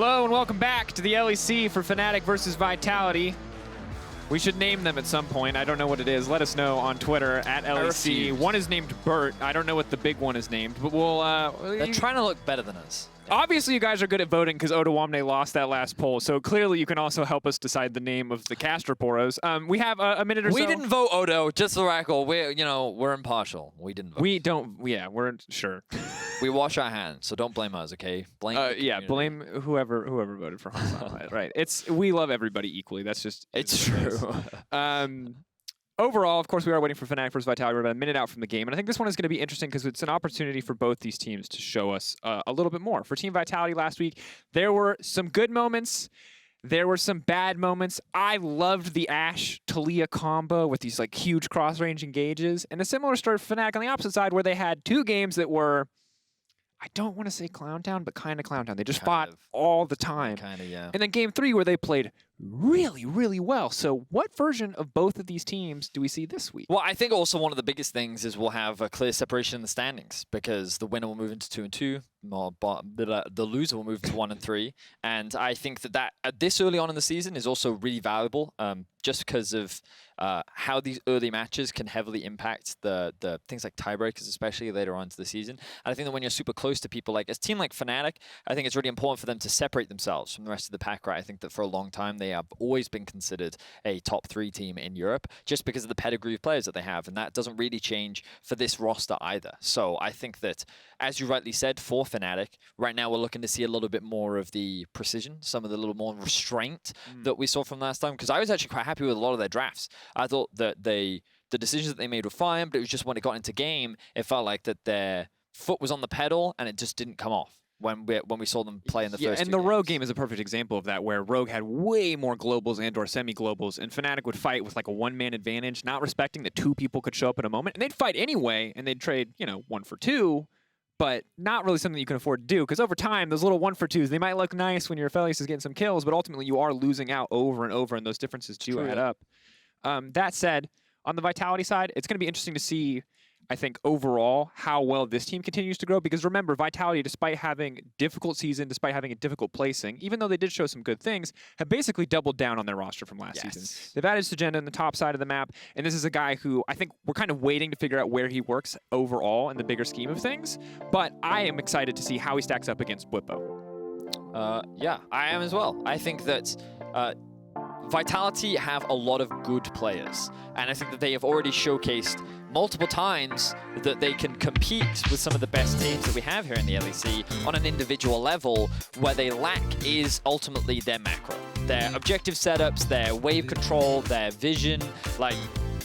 Hello and welcome back to the LEC for Fnatic versus Vitality. We should name them at some point. I don't know what it is. Let us know on Twitter at LEC. One is named Bert. I don't know what the big one is named, but we'll... They're trying to look better than us. Obviously, you guys are good at voting because Ottawamne lost that last poll, so clearly you can also help us decide the name of the Castroporos. We have a minute or so. We didn't vote Odo, just the record. We're impartial. We didn't vote. We don't, yeah, we're sure. We wash our hands, so don't blame us, okay? Blame yeah, blame whoever voted for Hassan. Right. We love everybody equally. That's just... It's true. Overall, of course, we are waiting for Fnatic versus Vitality. We're about a minute out from the game, and I think this one is going to be interesting because it's an opportunity for both these teams to show us a little bit more. For Team Vitality last week, there were some good moments. There were some bad moments. I loved the Ashe-Taliyah combo with these like huge cross-range engages, and a similar story for Fnatic on the opposite side where they had two games that were, I don't want to say Clown Town, but kind of Clown Town. They just fought all the time. Kind of, yeah. And then game 3 where they played really, really well. So what version of both of these teams do we see this week? Well, I think also one of the biggest things is we'll have a clear separation in the standings because the winner will move into 2 and 2, the loser will move to 1 and 3. And I think that this early on in the season is also really valuable just because of how these early matches can heavily impact the things like tiebreakers, especially later on into the season. And I think that when you're super close to people like a team like Fnatic, I think it's really important for them to separate themselves from the rest of the pack, right? I think that for a long time they have always been considered a top 3 team in Europe just because of the pedigree of players that they have, and that doesn't really change for this roster either. So I think that, as you rightly said, for Fnatic, right now we're looking to see a little bit more of the precision, some of the little more restraint that we saw from last time, because I was actually quite happy with a lot of their drafts. I thought that the decisions that they made were fine, but it was just when it got into game, it felt like that their foot was on the pedal and it just didn't come off when we saw them play in the first and the Rogue game is a perfect example of that, where Rogue had way more globals and or semi-globals, and Fnatic would fight with like a one-man advantage, not respecting that 2 people could show up in a moment, and they'd fight anyway, and they'd trade, 1 for 2, but not really something that you can afford to do, because over time, those little 1 for 2s, they might look nice when your Felius is getting some kills, but ultimately you are losing out over and over, and those differences do add up. That said, on the Vitality side, it's going to be interesting to see, I think, overall, how well this team continues to grow. Because remember, Vitality, despite having a difficult season, despite having a difficult placing, even though they did show some good things, have basically doubled down on their roster from last season. They've added Szygenda in the top side of the map, and this is a guy who I think we're kind of waiting to figure out where he works overall in the bigger scheme of things. But I am excited to see how he stacks up against Bwipo. Yeah, I am as well. I think that Vitality have a lot of good players, and I think that they have already showcased multiple times that they can compete with some of the best teams that we have here in the LEC on an individual level. Where they lack is ultimately their macro, their objective setups, their wave control, their vision. Like,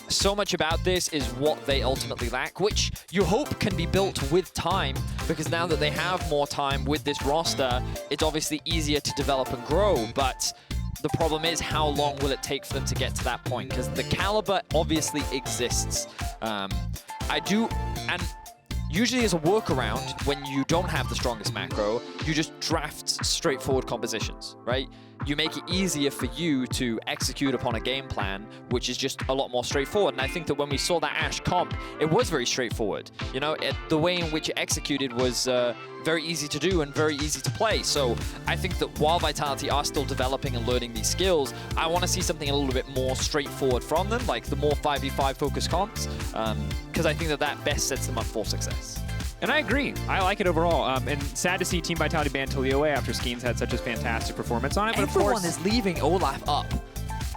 so much about this is what they ultimately lack, which you hope can be built with time, because now that they have more time with this roster, it's obviously easier to develop and grow. But the problem is, how long will it take for them to get to that point? Because the caliber obviously exists. And usually as a workaround, when you don't have the strongest macro, you just draft straightforward compositions, right? You make it easier for you to execute upon a game plan, which is just a lot more straightforward. And I think that when we saw that Ashe comp, it was very straightforward. The way in which it executed was very easy to do and very easy to play. So I think that while Vitality are still developing and learning these skills, I want to see something a little bit more straightforward from them, like the more 5v5 focused comps, because I think that that best sets them up for success. And I agree. I like it overall. And sad to see Team Vitality ban Taliyah away after Skeanz had such a fantastic performance on it. But everyone is leaving Olaf up.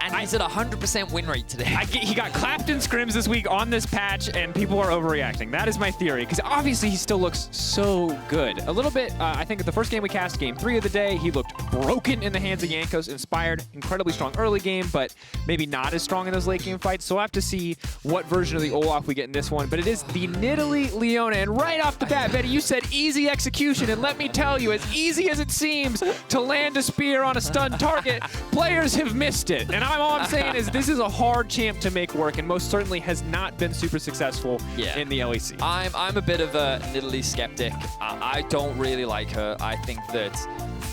And he's at 100% win rate today. He got clapped in scrims this week on this patch, and people are overreacting. That is my theory, because obviously he still looks so good. A little bit, I think at the first game we cast, game 3 of the day, he looked broken in the hands of Jankos, inspired, incredibly strong early game, but maybe not as strong in those late game fights. So we'll have to see what version of the Olaf we get in this one. But it is the Nidalee Leona, and right off the bat, Betty, you said easy execution, and let me tell you, as easy as it seems to land a spear on a stunned target, players have missed it. And all I'm saying is this is a hard champ to make work, and most certainly has not been super successful in the LEC. I'm a bit of a Nidalee skeptic. I don't really like her. I think that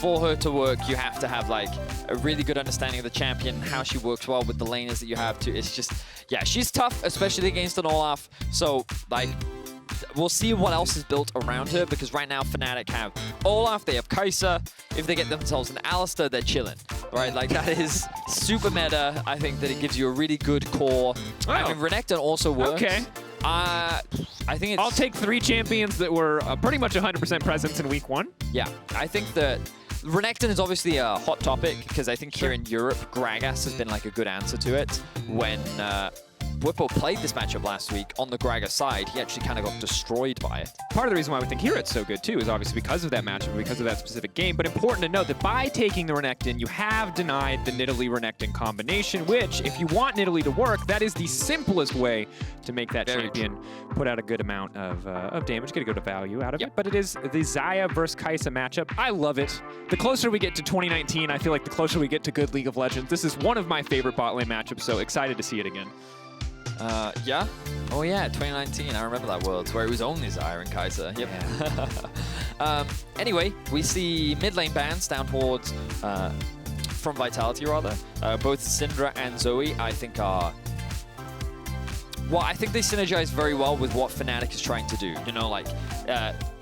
for her to work, you have to have like a really good understanding of the champion, how she works well with the laners that you have to. It's just, yeah, she's tough, especially against an Olaf. So like, we'll see what else is built around her, because right now Fnatic have Olaf, they have Kai'Sa. If they get themselves an Alistar, they're chilling, right? Like, that is super meta. I think that it gives you a really good core. Oh. I mean, Renekton also works. Okay. I think it's... I'll take 3 champions that were pretty much 100% presence in week 1. Yeah, I think that Renekton is obviously a hot topic, because I think here in Europe, Gragas has been like a good answer to it. When Bwipo played this matchup last week on the Gragas side, he actually kind of got destroyed by it. Part of the reason why we think here it's so good too is obviously because of that matchup, because of that specific game. But important to note that by taking the Renekton, you have denied the Nidalee Renekton combination, which, if you want Nidalee to work, that is the simplest way to make that champion put out a good amount of damage, get a good value out of it. But it is the Xayah versus Kai'Sa matchup. I love it. The closer we get to 2019, I feel like the closer we get to good League of Legends. This is one of my favorite bot lane matchups, so excited to see it again. Yeah. Oh yeah, 2019. I remember that Worlds where it was only Xayah and Kai'Sa. Yep. Yeah. Anyway, we see mid lane bans down towards from Vitality rather. Both Syndra and Zoe, I think are. Well, I think they synergize very well with what Fnatic is trying to do. You know, like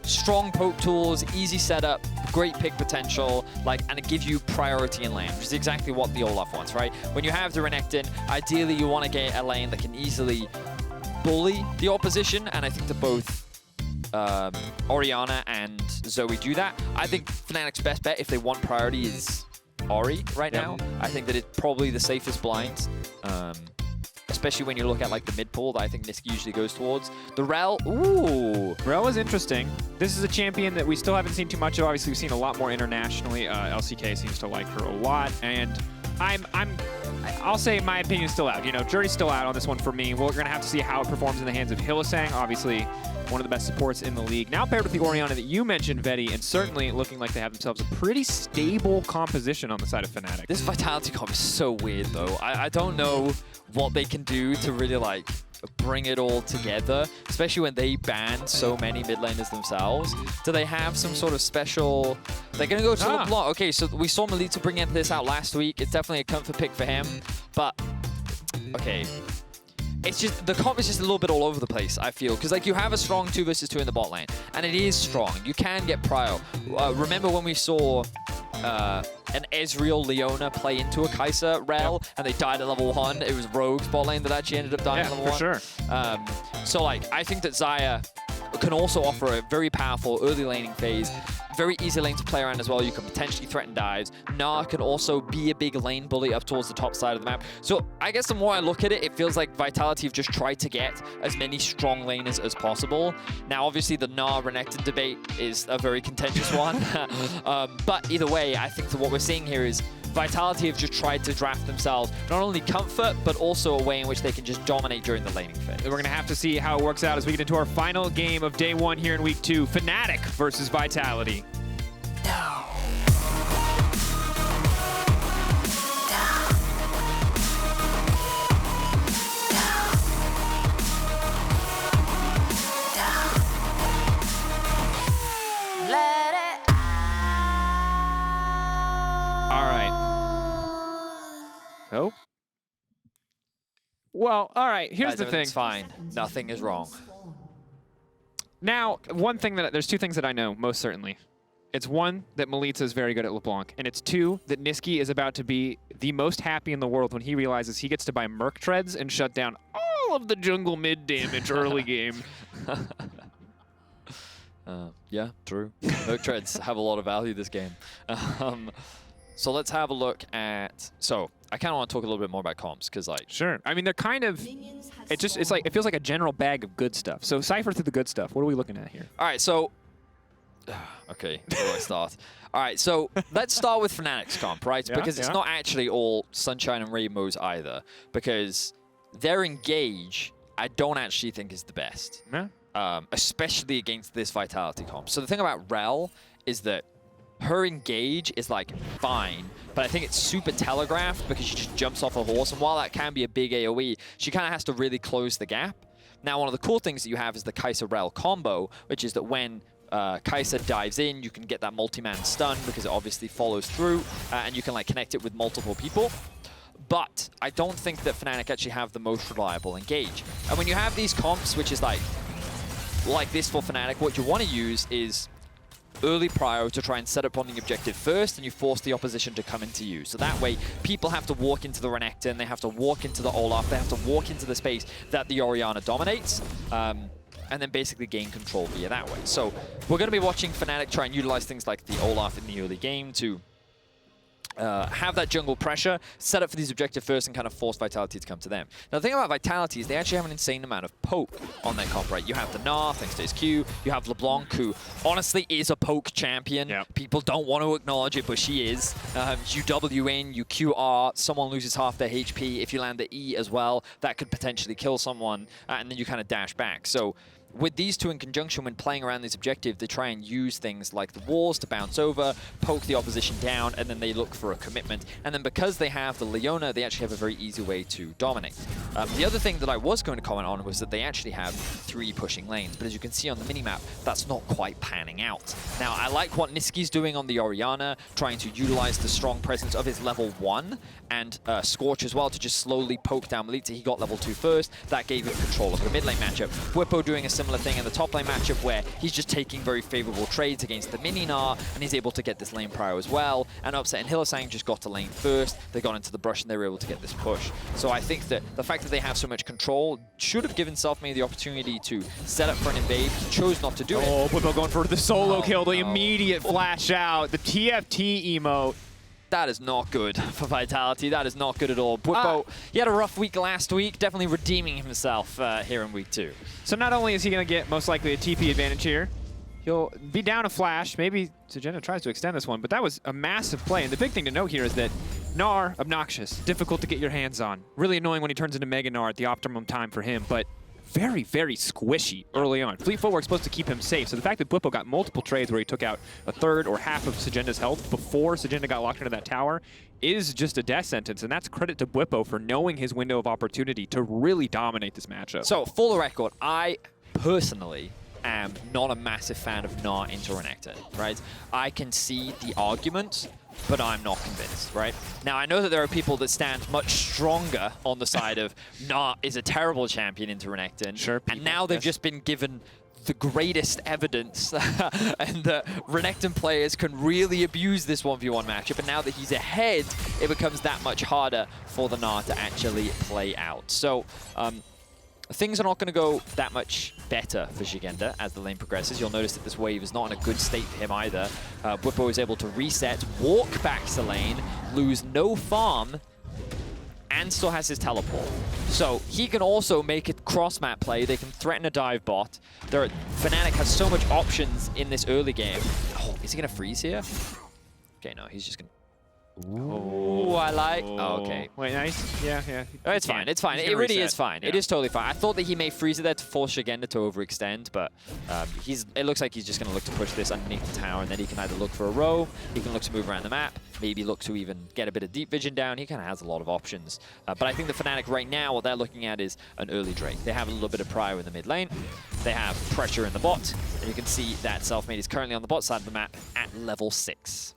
strong poke tools, easy setup, great pick potential, like, and it gives you priority in lane, which is exactly what the Olaf wants, right? When you have the Renekton, ideally you want to get a lane that can easily bully the opposition, and I think that both Orianna and Zoe do that. I think Fnatic's best bet if they want priority is Ori right now. I think that it's probably the safest blind. Especially when you look at like the mid pool that I think Nisqy usually goes towards. The Rell, ooh. Rell is interesting. This is a champion that we still haven't seen too much of. Obviously, we've seen a lot more internationally. LCK seems to like her a lot, and I'll say my opinion is still out. You know, jury's still out on this one for me. We're gonna have to see how it performs in the hands of Hylissang. Obviously, one of the best supports in the league. Now paired with the Orianna that you mentioned, Vedi, and certainly looking like they have themselves a pretty stable composition on the side of Fnatic. This Vitality comp is so weird though. I don't know what they can do to really like bring it all together, especially when they ban so many mid laners themselves. Do they have some sort of special... They're going to go to LeBlanc. Okay, so we saw Milica bring this out last week. It's definitely a comfort pick for him, but okay. It's just, the comp is just a little bit all over the place, I feel. Because, like, you have a strong 2 versus 2 in the bot lane. And it is strong. You can get prio. Remember when we saw an Ezreal Leona play into a Kai'Sa Rell, and they died at level 1? It was Rogue's bot lane that actually ended up dying at level 1. Yeah, for sure. So, like, I think that Xayah can also offer a very powerful early laning phase. Very easy lane to play around as well. You can potentially threaten dives. Gnar can also be a big lane bully up towards the top side of the map. So I guess the more I look at it, it feels like Vitality have just tried to get as many strong laners as possible. Now, obviously, the Gnar Renekton debate is a very contentious one. But either way, I think that what we're seeing here is Vitality have just tried to draft themselves not only comfort, but also a way in which they can just dominate during the laning phase. We're going to have to see how it works out as we get into our final game of day 1 here in week 2. Fnatic versus Vitality. No. Oh. Well, all right, here's the thing. It's fine. Nothing is wrong. Now, there's 2 things that I know, most certainly. It's 1, that Milica is very good at LeBlanc, and it's 2, that Nisqy is about to be the most happy in the world when he realizes he gets to buy Merc Treads and shut down all of the jungle mid damage early game. Yeah, true. Merc Treads have a lot of value this game. So let's have a look at... So, I kind of want to talk a little bit more about comps, because like... Sure. I mean, they're kind of... It feels like a general bag of good stuff. So, cypher through the good stuff. What are we looking at here? All right, so... Okay, where do I start? All right, so let's start with Fnatic's comp, right? Yeah, because it's not actually all sunshine and rainbows either, because their engage, I don't actually think is the best. Yeah. Especially against this Vitality comp. So the thing about Rell is that her engage is like fine, but I think it's super telegraphed because she just jumps off a horse, and while that can be a big AoE, she kind of has to really close the gap. Now, one of the cool things that you have is the Kai'Sa Rell combo, which is that when Kai'Sa dives in, you can get that multi-man stun because it obviously follows through, and you can like connect it with multiple people. But I don't think that Fnatic actually have the most reliable engage. And when you have these comps, which is like like this for Fnatic, what you want to use is early prio to try and set up on the objective first, and you force the opposition to come into you. So that way, people have to walk into the Renekton, they have to walk into the Olaf, they have to walk into the space that the Orianna dominates, and then basically gain control via that way. So we're going to be watching Fnatic try and utilize things like the Olaf in the early game to have that jungle pressure, set up for these objective first, and kind of force Vitality to come to them. Now, the thing about Vitality is they actually have an insane amount of poke on their comp, right? You have the Gnar, thanks to his Q. You have LeBlanc, who honestly is a poke champion. Yep. People don't want to acknowledge it, but she is. You W in, you QR, someone loses half their HP. If you land the E as well, that could potentially kill someone, and then you kind of dash back. So with these two in conjunction, when playing around these objectives, they try and use things like the walls to bounce over, poke the opposition down, and then they look for a commitment. And then because they have the Leona, they actually have a very easy way to dominate. The other thing that I was going to comment on was that they actually have 3 pushing lanes, but as you can see on the minimap, that's not quite panning out. Now, I like what Nisqy's doing on the Orianna, trying to utilize the strong presence of his level 1, and Scorch as well to just slowly poke down Milica. He got level 2 first. That gave him control of the mid lane matchup. Bwipo doing a similar thing in the top lane matchup where he's just taking very favorable trades against the mini Gnar, and he's able to get this lane prio as well. And Upset and Hylissang just got to lane first. They got into the brush and they were able to get this push. So I think that the fact that they have so much control should have given Selfmade the opportunity to set up for an invade. He chose not to do it. Oh, Bwipo going for the solo kill, the immediate flash out, the TFT emote. That is not good for Vitality. That is not good at all. Bwipo, he had a rough week last week, definitely redeeming himself here in week 2. So not only is he going to get most likely a TP advantage here, he'll be down a flash. Maybe Szygenda tries to extend this one, but that was a massive play. And the big thing to note here is that Gnar, obnoxious, difficult to get your hands on. Really annoying when he turns into Mega Gnar at the optimum time for him, but very, very squishy early on. Fleet Footwork's supposed to keep him safe, so the fact that Bwipo got multiple trades where he took out a third or half of Sygenda's health before Szygenda got locked into that tower is just a death sentence, and that's credit to Bwipo for knowing his window of opportunity to really dominate this matchup. So, for the record, I personally am not a massive fan of Gnar into Renekton, right? I can see the argument, but I'm not convinced, right? Now, I know that there are people that stand much stronger on the side of Gnar is a terrible champion into Renekton, sure, and now they've just been given the greatest evidence and that Renekton players can really abuse this 1v1 matchup, and now that he's ahead, it becomes that much harder for the Gnar to actually play out. So, things are not going to go that much better for Szygenda as the lane progresses. You'll notice that this wave is not in a good state for him either. Bwipo is able to reset, walk back to lane, lose no farm, and still has his teleport. So he can also make a cross-map play. They can threaten a dive bot. Fnatic has so much options in this early game. Oh, is he going to freeze here? Okay, no, he's just going to... Ooh, I like... Oh, okay. Wait, nice. Yeah, yeah. Oh, it's fine, it's fine. It really is fine. Yeah. It is totally fine. I thought that he may freeze it there to force Szygenda to overextend, but it looks like he's just going to look to push this underneath the tower, and then he can either look for a row, he can look to move around the map, maybe look to even get a bit of deep vision down. He kind of has a lot of options. But I think the Fnatic right now, what they're looking at is an early Drake. They have a little bit of prio in the mid lane. They have pressure in the bot, and you can see that Selfmade is currently on the bot side of the map at level 6.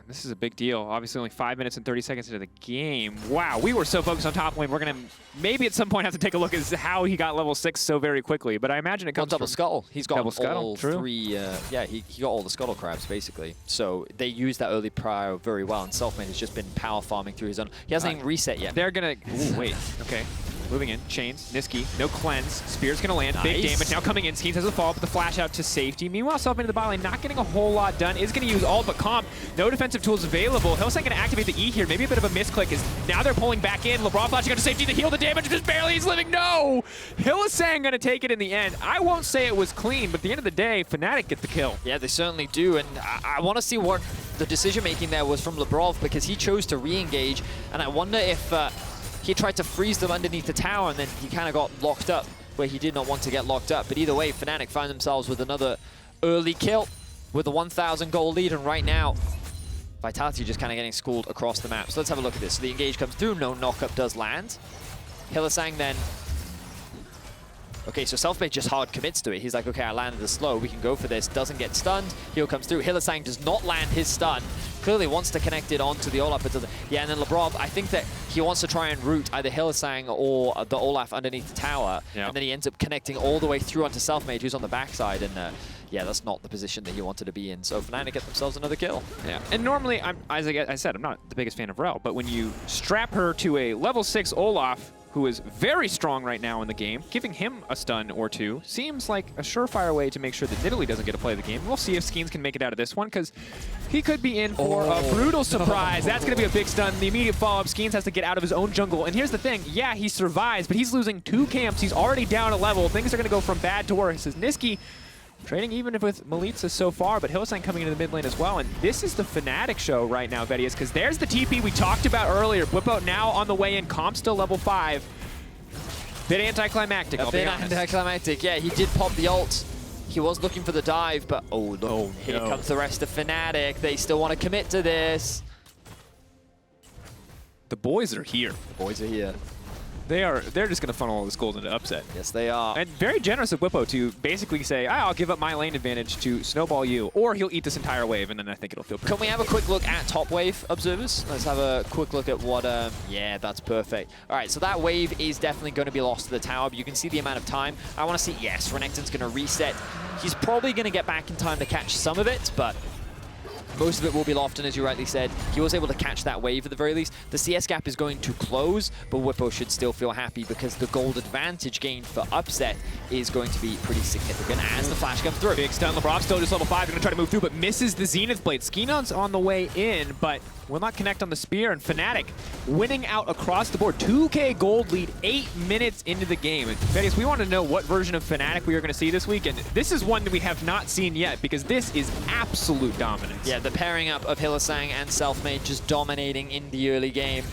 This is a big deal. Obviously only 5 minutes and 30 seconds into the game. Wow, we were so focused on top lane. We're going to maybe at some point have to take a look at how he got level 6 so very quickly. But I imagine it comes double scuttle. He's got double scuttle, all true. 3. Yeah, he got all the scuttle crabs basically. So they used that early prio very well, and Selfmade has just been power farming through his own. He hasn't even reset yet. They're going to... Ooh, wait. Okay. Moving in. Chains. Nisqy. No cleanse. Spear's going to land. Nice. Big damage. Now coming in. Skeanz has a fall, but the flash out to safety. Meanwhile, Selfmade in the bot lane not getting a whole lot done. Is going to use ult, but comp. No defensive tools available. Hylissang going to activate the E here. Maybe a bit of a misclick. Now they're pulling back in. Labrov flashing out to safety to heal the damage. Just barely he's living. No! Hylissang going to take it in the end. I won't say it was clean, but at the end of the day, Fnatic get the kill. Yeah, they certainly do. And I want to see what the decision-making there was from Labrov, because he chose to re-engage. And I wonder if... he tried to freeze them underneath the tower, and then he kind of got locked up where he did not want to get locked up. But either way, Fnatic find themselves with another early kill with a 1,000 goal lead, and right now, Vitality just kind of getting schooled across the map. So let's have a look at this. So the engage comes through, no knockup does land. Hylissang then Okay, so Selfmade just hard commits to it. He's like, okay, I landed the slow. We can go for this. Doesn't get stunned. Heal comes through. Hylissang does not land his stun. Clearly wants to connect it onto the Olaf. But doesn't. Yeah, and then Labrov, I think that he wants to try and root either Hylissang or the Olaf underneath the tower. Yep. And then he ends up connecting all the way through onto Selfmade, who's on the backside. And yeah, that's not the position that he wanted to be in. So Fnatic get themselves another kill. Yeah, and normally, as I said, I'm not the biggest fan of Rell, but when you strap her to a level 6 Olaf, who is very strong right now in the game, giving him a stun or two seems like a surefire way to make sure that Nidalee doesn't get to play the game. We'll see if Skeanz can make it out of this one, because he could be in for a brutal surprise. That's going to be a big stun. The immediate follow-up, Skeanz has to get out of his own jungle. And here's the thing, yeah, he survives, but he's losing 2 camps. He's already down a level. Things are going to go from bad to worse. As Nisqy trading even with Milica so far, but Hylissang coming into the mid lane as well. And this is the Fnatic show right now, Vedius, because there's the TP we talked about earlier. Bwipo now on the way in, comp still level 5. Bit anticlimactic, I'll be honest. Anticlimactic, yeah, he did pop the ult. He was looking for the dive, but oh no, here comes the rest of Fnatic. They still want to commit to this. The boys are here. The boys are here. They're just going to funnel all this gold into upset. Yes, they are. And very generous of Bwipo to basically say, I'll give up my lane advantage to snowball you, or he'll eat this entire wave, and then I think it'll feel pretty Can we have a quick look at top wave, observers? Let's have a quick look at what, yeah, that's perfect. All right, so that wave is definitely going to be lost to the tower, but you can see the amount of time. I want to see, yes, Renekton's going to reset. He's probably going to get back in time to catch some of it, but most of it will be lost, and as you rightly said, he was able to catch that wave at the very least. The CS gap is going to close, but Bwipo should still feel happy because the gold advantage gained for upset is going to be pretty significant as the flash comes through. Big stun, Labrov still just level 5, going to try to move through, but misses the Zenith Blade. Skeanz on the way in, but will not connect on the spear, and Fnatic winning out across the board. 2K gold lead 8 minutes into the game. And Vedius, we want to know what version of Fnatic we are going to see this week, and this is one that we have not seen yet because this is absolute dominance. Yeah, the pairing up of Hylissang and Selfmade just dominating in the early game.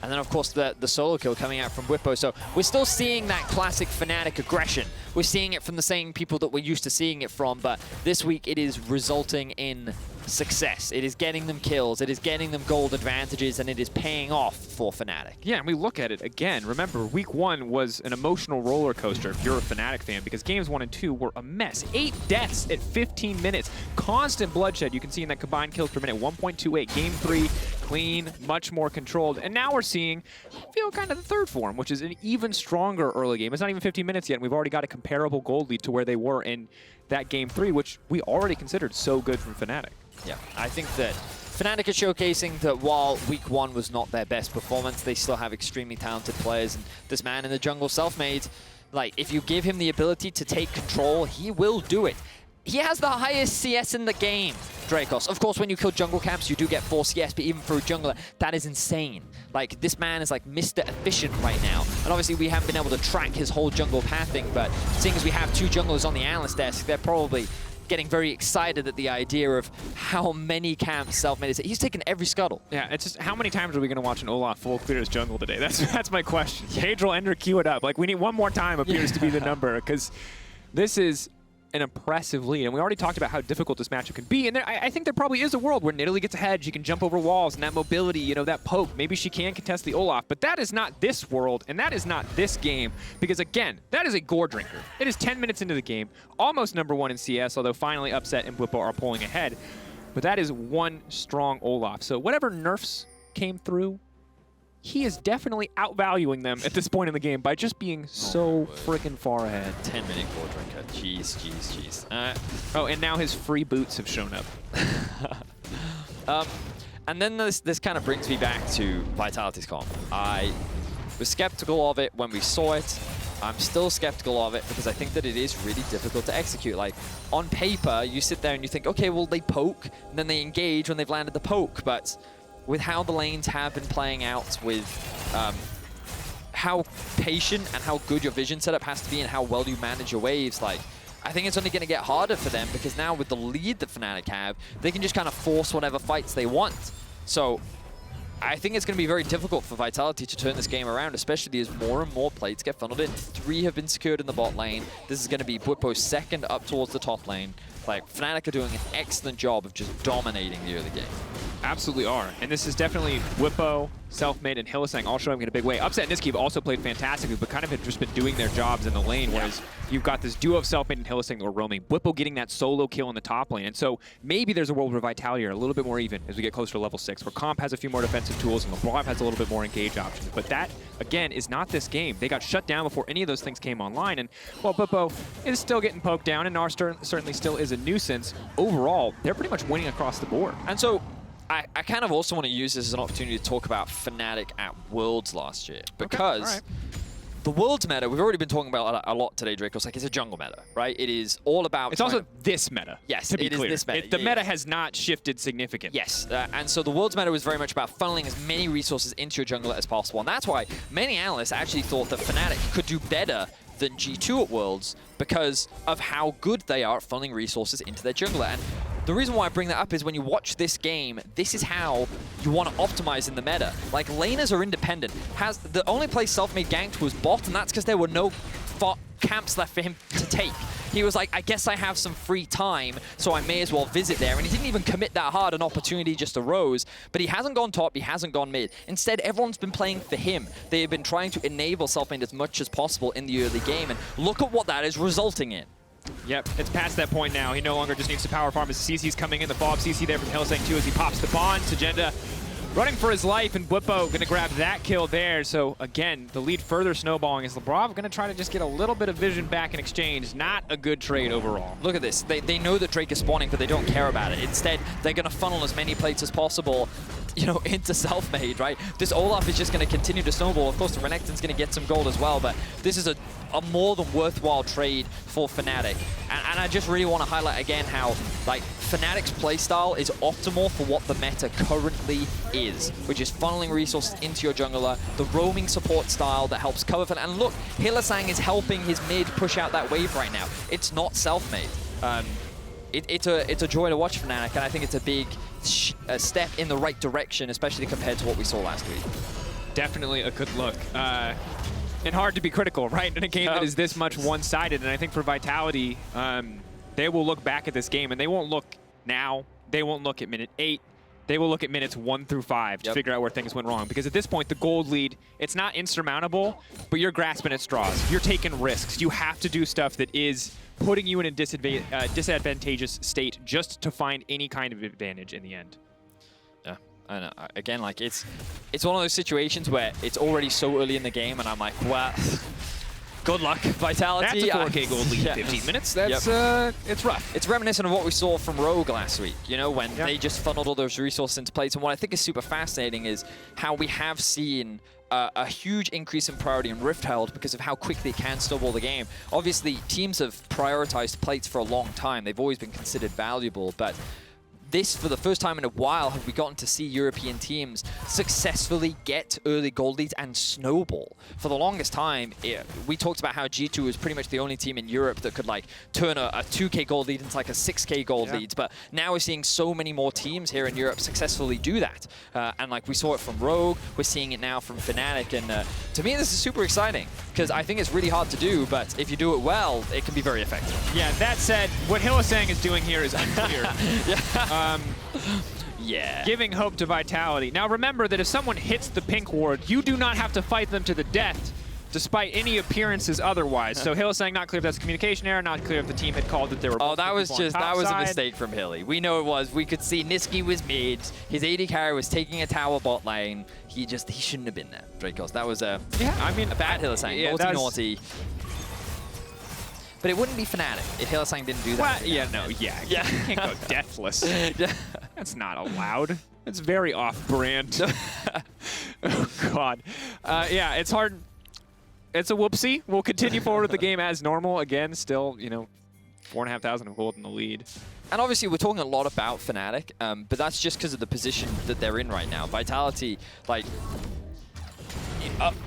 And then, of course, the solo kill coming out from Bwipo. So we're still seeing that classic Fnatic aggression. We're seeing it from the same people that we're used to seeing it from, but this week it is resulting in success. It is getting them kills, it is getting them gold advantages, and it is paying off for Fnatic. Yeah, and we look at it again. Remember, week 1 was an emotional roller coaster if you're a Fnatic fan, because games 1 and 2 were a mess. 8 deaths at 15 minutes. Constant bloodshed. You can see in that combined kills per minute, 1.28. Game 3, clean, much more controlled. And now we're seeing, I feel, kind of the third form, which is an even stronger early game. It's not even 15 minutes yet, and we've already got a comparable gold lead to where they were in that game 3, which we already considered so good from Fnatic. Yeah, I think that Fnatic are showcasing that while week 1 was not their best performance, they still have extremely talented players. And this man in the jungle, Selfmade, like, if you give him the ability to take control, he will do it. He has the highest CS in the game, Drakos. Of course, when you kill jungle camps, you do get 4 CS, but even for a jungler, that is insane. Like, this man is like Mr. Efficient right now. And obviously, we haven't been able to track his whole jungle pathing, but seeing as we have 2 junglers on the analyst desk, they're probably getting very excited at the idea of how many camps Selfmade is. He's taken every scuttle. Yeah, it's just how many times are we going to watch an Olaf full clear his jungle today? That's my question. Hadril, Ender, queue it up. Like, we need one more time appears to be the number, because this is an impressive lead. And we already talked about how difficult this matchup can be. And I think there probably is a world where Nidalee gets ahead. She can jump over walls, and that mobility, you know, that poke. Maybe she can contest the Olaf. But that is not this world, and that is not this game. Because, again, that is a gore drinker. It is 10 minutes into the game. Almost #1 in CS, although finally Upset and Bwipo are pulling ahead. But that is one strong Olaf. So whatever nerfs came through, he is definitely outvaluing them at this point in the game by just being so freaking far ahead. 10-minute core drinker. Jeez, jeez, jeez. Oh, and now his free boots have shown up. And then this kind of brings me back to Vitality's comp. I was skeptical of it when we saw it. I'm still skeptical of it because I think that it is really difficult to execute. Like, on paper, you sit there and you think, okay, well, they poke, and then they engage when they've landed the poke, but with how the lanes have been playing out, with how patient and how good your vision setup has to be and how well you manage your waves, like, I think it's only going to get harder for them because now with the lead that Fnatic have, they can just kind of force whatever fights they want. So I think it's going to be very difficult for Vitality to turn this game around, especially as more and more plates get funneled in. 3 have been secured in the bot lane. This is going to be Bwipo's second up towards the top lane. Like, Fnatic are doing an excellent job of just dominating the early game. Absolutely are. And this is definitely Bwipo, Selfmade, and Hylissang all showing in a big way. Upset and Nisqy have also played fantastically, but kind of have just been doing their jobs in the lane, whereas you've got this duo of Selfmade and Hylissang that were roaming. Bwipo getting that solo kill in the top lane. And so maybe there's a world where Vitality are a little bit more even as we get closer to level 6, where Comp has a few more defensive tools and LeBlanc has a little bit more engage options. But that, again, is not this game. They got shut down before any of those things came online. And while Bwipo is still getting poked down and Gnar certainly still is a nuisance, overall, they're pretty much winning across the board. And so I kind of also want to use this as an opportunity to talk about Fnatic at Worlds last year, because the Worlds meta, we've already been talking about a lot today, Drakos, like it's a jungle meta, right? It is all about... It's also this meta, yes, to be it clear. Is this meta. The meta has not shifted significantly. Yes, and so the Worlds meta was very much about funneling as many resources into your jungler as possible, and that's why many analysts actually thought that Fnatic could do better than G2 at Worlds because of how good they are at funneling resources into their jungler. And the reason why I bring that up is when you watch this game, this is how you want to optimize in the meta. Like, laners are independent. The only place Selfmade ganked was bot, and that's because there were no camps left for him to take. He was like, I guess I have some free time, so I may as well visit there. And he didn't even commit that hard. An opportunity just arose. But he hasn't gone top. He hasn't gone mid. Instead, everyone's been playing for him. They have been trying to enable Selfmade as much as possible in the early game. And look at what that is resulting in. Yep, it's past that point now. He no longer just needs to power farm as CC's coming in. The follow-up CC there from Hylissang too as he pops the bond. Szygenda running for his life, and Bwipo going to grab that kill there. So again, the lead further snowballing as Labrov going to try to just get a little bit of vision back in exchange. Not a good trade overall. Look at this. They know that Drake is spawning, but they don't care about it. Instead, they're going to funnel as many plates as possible, you know, into Selfmade, right? This Olaf is just going to continue to snowball. Of course, the Renekton's going to get some gold as well, but this is a more than worthwhile trade for Fnatic. And I just really want to highlight again how, like, Fnatic's playstyle is optimal for what the meta currently is, which is funneling resources into your jungler, the roaming support style that helps cover for. And look, Hylissang is helping his mid push out that wave right now. It's not Selfmade. It's a joy to watch Fnatic, and I think it's a big step in the right direction, especially compared to what we saw last week. Definitely a good look. And hard to be critical, right? In a game that is this much one-sided. And I think for Vitality, they will look back at this game, and they won't look now. They won't look at minute 8. They will look at minutes 1 through 5 to figure out where things went wrong. Because at this point, the gold lead, it's not insurmountable, but you're grasping at straws. You're taking risks. You have to do stuff that is putting you in a disadvantageous state just to find any kind of advantage in the end. Yeah, I know. Again, like, it's one of those situations where it's already so early in the game, and I'm like, well, good luck, Vitality. That's a 4K gold lead in 15 minutes. That's it's rough. It's reminiscent of what we saw from Rogue last week, you know, when they just funneled all those resources into plates. And what I think is super fascinating is how we have seen a huge increase in priority in Rift Herald because of how quickly it can snowball the game. Obviously, teams have prioritized plates for a long time. They've always been considered valuable, but this, for the first time in a while, have we gotten to see European teams successfully get early gold leads and snowball. For the longest time, we talked about how G2 was pretty much the only team in Europe that could, like, turn a 2K gold lead into like a 6K gold leads. But now we're seeing so many more teams here in Europe successfully do that. And like we saw it from Rogue, we're seeing it now from Fnatic. And to me, this is super exciting because I think it's really hard to do, but if you do it well, it can be very effective. Yeah, that said, what Hylissang is doing here is unclear. Giving hope to Vitality. Now remember that if someone hits the pink ward, you do not have to fight them to the death, despite any appearances otherwise. So Hylissang, not clear if that's a communication error, not clear if the team had called that they were both that was side. a mistake from Hilly. We know it was. We could see Nisqy was mid. His AD carry was taking a tower bot lane. He shouldn't have been there, Drakos. That was a bad Hylissang. Naughty. But it wouldn't be Fnatic if Hylissang didn't do that. Well, you can't go deathless. That's not allowed. It's very off-brand. Oh, God. Yeah, it's hard. It's a whoopsie. We'll continue forward with the game as normal. Again, still, 4,500 of gold in the lead. And obviously, we're talking a lot about Fnatic, but that's just because of the position that they're in right now. Vitality, like,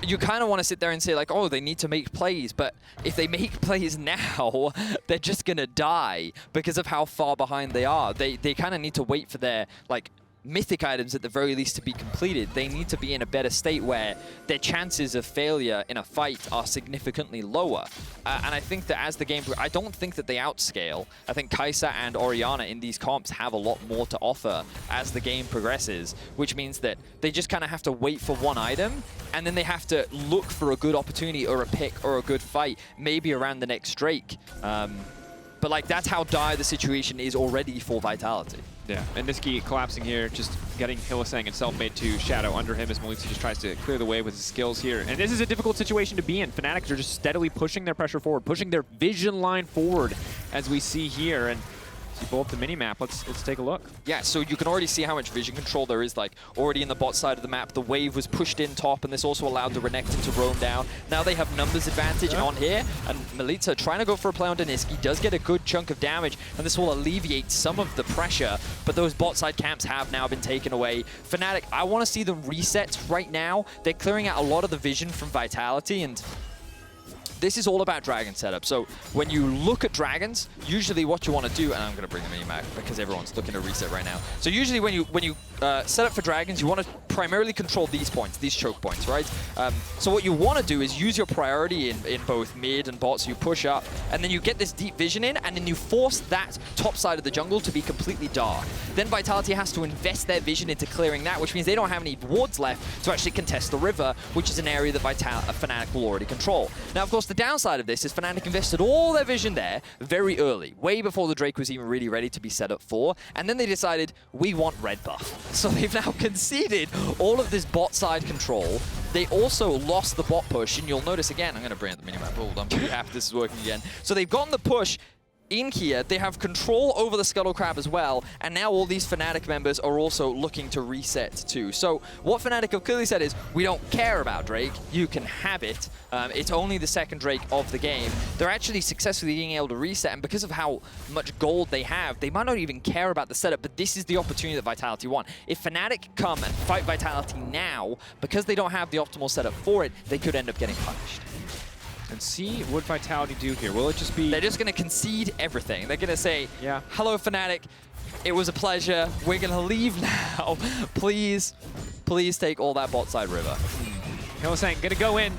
you kind of want to sit there and say, like, oh, they need to make plays, but if they make plays now, they're just going to die because of how far behind they are. They kind of need to wait for their, like, mythic items at the very least to be completed, they need to be in a better state where their chances of failure in a fight are significantly lower. And I think that as the game, I don't think that they outscale. I think Kai'Sa and Orianna in these comps have a lot more to offer as the game progresses, which means that they just kind of have to wait for one item, and then they have to look for a good opportunity or a pick or a good fight, maybe around the next Drake. But like, that's how dire the situation is already for Vitality. Yeah, and Nisqy collapsing here, just getting Hylissang and Selfmade to shadow under him as Milica just tries to clear the way with his skills here. And this is a difficult situation to be in. Fnatic are just steadily pushing their pressure forward, pushing their vision line forward, as we see here. And as you pull up the mini-map, let's take a look. Yeah, so you can already see how much vision control there is, like, already in the bot side of the map. The wave was pushed in top, and this also allowed the Renekton to roam down. Now they have numbers advantage on here, and Milica trying to go for a play onto Nisqy does get a good chunk of damage, and this will alleviate some of the pressure, but those bot side camps have now been taken away. Fnatic, I want to see them reset right now. They're clearing out a lot of the vision from Vitality, and this is all about dragon setup. So when you look at dragons, usually what you want to do, and I'm going to bring the mini-map because everyone's looking to reset right now. So usually when you set up for dragons, you want to primarily control these points, these choke points, right? So what you want to do is use your priority in both mid and bot, so you push up, and then you get this deep vision in, and then you force that top side of the jungle to be completely dark. Then Vitality has to invest their vision into clearing that, which means they don't have any wards left to actually contest the river, which is an area that Fnatic will already control. Now, of course, the downside of this is Fnatic invested all their vision there very early, way before the Drake was even really ready to be set up for, and then they decided, we want red buff. So they've now conceded all of this bot side control. They also lost the bot push, and you'll notice again, I'm going to bring up the minimap. Hold on, I'm pretty happy this is working again. So they've gotten the push in here, they have control over the Scuttle Crab as well, and now all these Fnatic members are also looking to reset too. So what Fnatic have clearly said is, we don't care about Drake, you can have it. It's only the second Drake of the game. They're actually successfully being able to reset, and because of how much gold they have, they might not even care about the setup, but this is the opportunity that Vitality want. If Fnatic come and fight Vitality now, because they don't have the optimal setup for it, they could end up getting punished. And see what Vitality do here. Will it just be... They're just going to concede everything. They're going to say, yeah, hello, Fnatic. It was a pleasure. We're going to leave now. Please, please take all that bot side river. Hylissang gonna go in.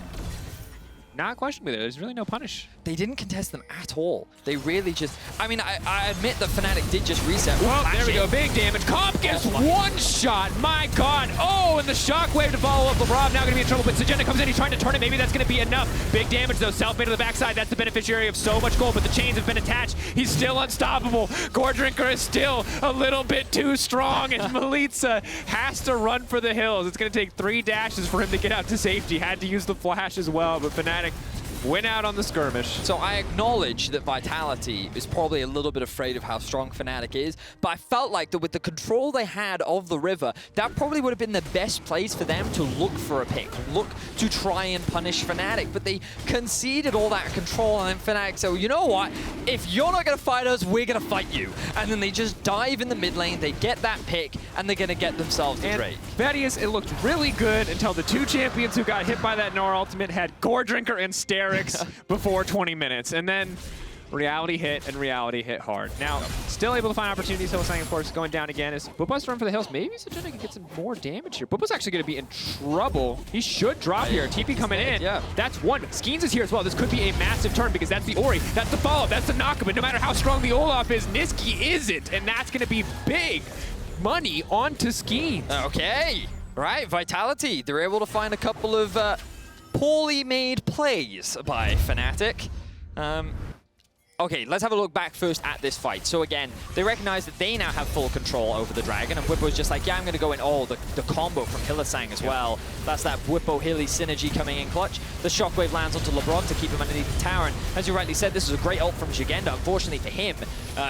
Not questionably there. There's really no punish. They didn't contest them at all. They really just... I mean, I admit that Fnatic did just reset. Well, there we go. Big damage. Comp gets one shot. My God. Oh, and the shockwave to follow up. Labrov now going to be in trouble, but Szygenda comes in. He's trying to turn it. Maybe that's going to be enough. Big damage, though. Selfmade to the backside. That's the beneficiary of so much gold, but the chains have been attached. He's still unstoppable. Gordrinker is still a little bit too strong, and Milica has to run for the hills. It's going to take 3 dashes for him to get out to safety. Had to use the flash as well, but Fnatic went out on the skirmish. So I acknowledge that Vitality is probably a little bit afraid of how strong Fnatic is, but I felt like that with the control they had of the river, that probably would have been the best place for them to look for a pick, look to try and punish Fnatic, but they conceded all that control, and then Fnatic said, well, you know what, if you're not going to fight us, we're going to fight you. And then they just dive in the mid lane, they get that pick, and they're going to get themselves the Drake. Vedius, it looked really good until the 2 champions who got hit by that Gnar ultimate had Gordrinker and Sterix before 20 minutes, and then reality hit, and reality hit hard. Now, still able to find opportunities. Hylissang, of course, going down again. As Bwipo's run for the hills, maybe Szygenda can get some more damage here. Bwipo's actually going to be in trouble. He should drop here. TP coming in. Yeah. That's one. Skeanz is here as well. This could be a massive turn because that's the Ori. That's the follow-up. That's the knockup. But no matter how strong the Olaf is, Nisqy isn't, and that's going to be big money onto Skeanz. Okay. Right, Vitality. They're able to find a couple of poorly made plays by Fnatic. Okay, let's have a look back first at this fight. So again, they recognize that they now have full control over the dragon, and Bwipo's just like, yeah, I'm going to go in. Oh, the combo from Hylissang as well. That's that Bwipo-Hilly synergy coming in clutch. The shockwave lands onto LeBlanc to keep him underneath the tower, and as you rightly said, this was a great ult from Szygenda. Unfortunately for him,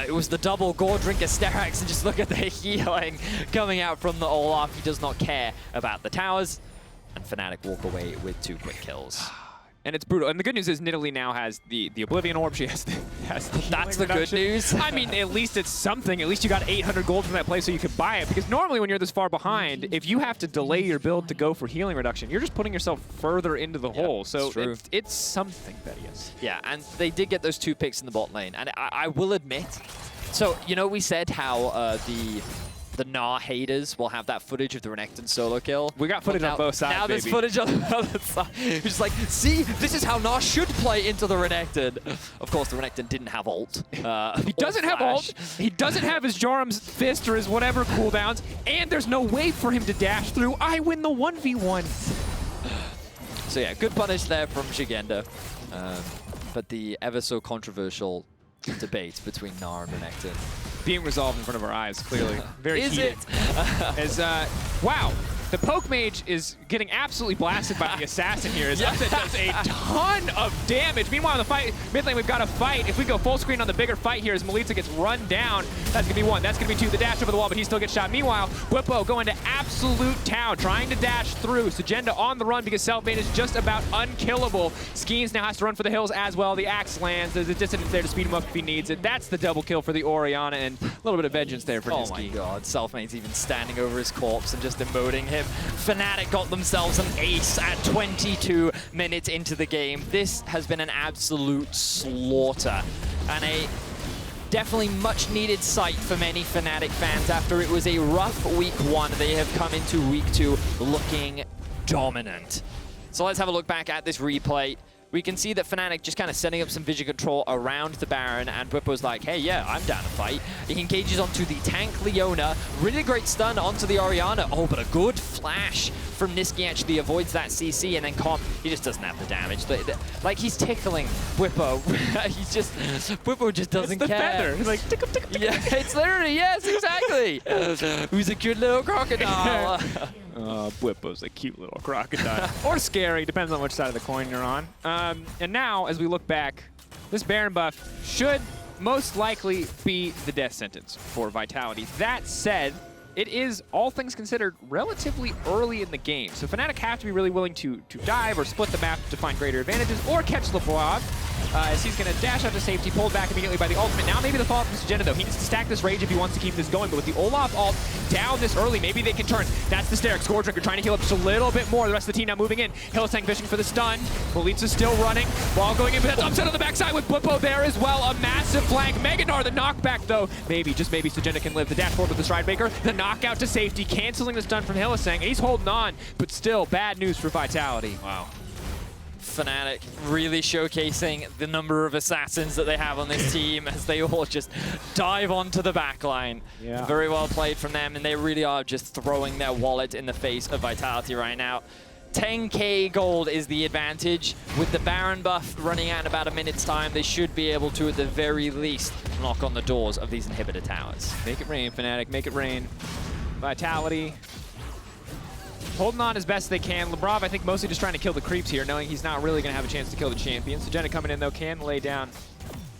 it was the double Gordrinker Sterax, and just look at the healing coming out from the Olaf. He does not care about the towers, and Fnatic walk away with 2 quick kills. And it's brutal. And the good news is Nidalee now has the Oblivion Orb. She has the That's the good news. I mean, at least it's something. At least you got 800 gold from that play so you could buy it. Because normally when you're this far behind, if you have to delay your build to go for healing reduction, you're just putting yourself further into the hole. So it's something, Vedius. Yeah, and they did get those 2 picks in the bot lane. And I will admit, so, you know, we said how the the Gnar haters will have that footage of the Renekton solo kill. We got footage on both sides, Now there's baby. footage on the other side. It's just like, see, this is how Gnar should play into the Renekton. Of course, the Renekton didn't have ult. He doesn't have ult. He doesn't have his Joram's fist or his whatever cooldowns, and there's no way for him to dash through. I win the 1v1. So yeah, good punish there from Szygenda. But the ever so controversial debate between Gnar and Renekton Being resolved in front of our eyes, clearly. Very is heated. it? As, wow, the poke mage is getting absolutely blasted by the assassin here. As Upset does a ton of damage. Meanwhile, in the fight, mid lane, we've got a fight. If we go full screen on the bigger fight here, as Milica gets run down, that's gonna be one. That's gonna be two. The dash over the wall, but he still gets shot. Meanwhile, Bwipo going to absolute town, trying to dash through. Szygenda on the run because Selfmade is just about unkillable. Skeanz now has to run for the hills as well. The axe lands. There's a dissonance there to speed him up if he needs it. That's the double kill for the Orianna, and a little bit of vengeance there for Nisqy. Oh my god, Selfmade's even standing over his corpse and just emoting him. Fnatic got themselves an ace at 22 minutes into the game. This has been an absolute slaughter and a definitely much needed sight for many Fnatic fans after it was a rough week 1. They have come into week 2 looking dominant. So let's have a look back at this replay. We can see that Fnatic just kind of setting up some vision control around the Baron, and Bwipo's like, hey, yeah, I'm down to fight. He engages onto the tank Leona. Really great stun onto the Orianna. Oh, but a good flash from Nisqy actually avoids that CC, and then Comp, he just doesn't have the damage. Like, he's tickling Bwipo. He's just, Bwipo just doesn't It's the care. feather. He's like, tickle, tickle, tickle. Yeah, it's literally, yes, exactly. Who's a cute little crocodile. Bwipo's a cute little crocodile. Or scary, depends on which side of the coin you're on. And now, as we look back, this Baron buff should most likely be the death sentence for Vitality. That said, it is, all things considered, relatively early in the game. So Fnatic have to be really willing to dive or split the map to find greater advantages, or catch Labrov, as he's going to dash out to safety, pulled back immediately by the ultimate. Now maybe the follow-up from Szygenda, though. He needs to stack this rage if he wants to keep this going, but with the Olaf ult down this early, maybe they can turn. That's the Steric. Scoredrinker trying to heal up just a little bit more. The rest of the team now moving in. Hylissang fishing for the stun. Milica's still running while going in, but that's upset on the backside with Bwipo there as well. A massive flank. Gnar, the knockback, though. Maybe, just maybe, Szygenda can live. The dash forward with the Stride Breaker. The knockout to safety, canceling the stun from Hylissang, and he's holding on, but still bad news for Vitality. Wow. Fnatic really showcasing the number of assassins that they have on this team as they all just dive onto the backline. Yeah. Very well played from them, and they really are just throwing their wallet in the face of Vitality right now. 10k gold is the advantage. With the Baron buff running out in about a minute's time, they should be able to, at the very least, knock on the doors of these inhibitor towers. Make it rain, Fnatic, make it rain. Vitality holding on as best they can. Labrov, I think, mostly just trying to kill the creeps here, knowing he's not really going to have a chance to kill the champion. Szygenda coming in, though, can lay down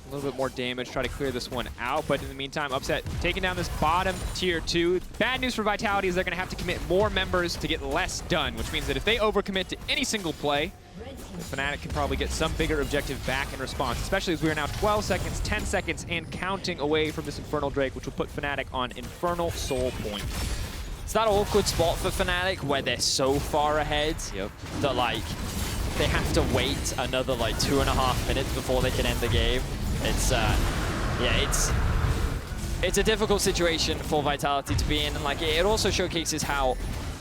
a little bit more damage, try to clear this one out. But in the meantime, Upset taking down this bottom tier 2. Bad news for Vitality is they're going to have to commit more members to get less done, which means that if they overcommit to any single play, the Fnatic can probably get some bigger objective back in response, especially as we are now 12 seconds, 10 seconds, and counting away from this Infernal Drake, which will put Fnatic on Infernal Soul Point. It's that awkward spot for Fnatic where they're so far ahead that, like, they have to wait another, like, 2.5 minutes before they can end the game. It's, yeah, it's a difficult situation for Vitality to be in, and, like, it also showcases how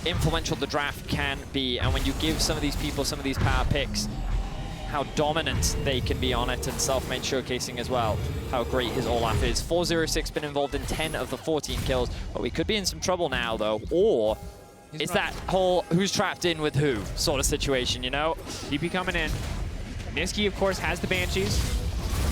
influential the draft can be, and when you give some of these people some of these power picks, how dominant they can be on it, and Selfmade showcasing as well how great his Olaf is. 406 been involved in 10 of the 14 kills, but we could be in some trouble now, though, or it's that whole who's trapped in with who sort of situation, you know? TP coming in. Nisqy, of course, has the Banshees,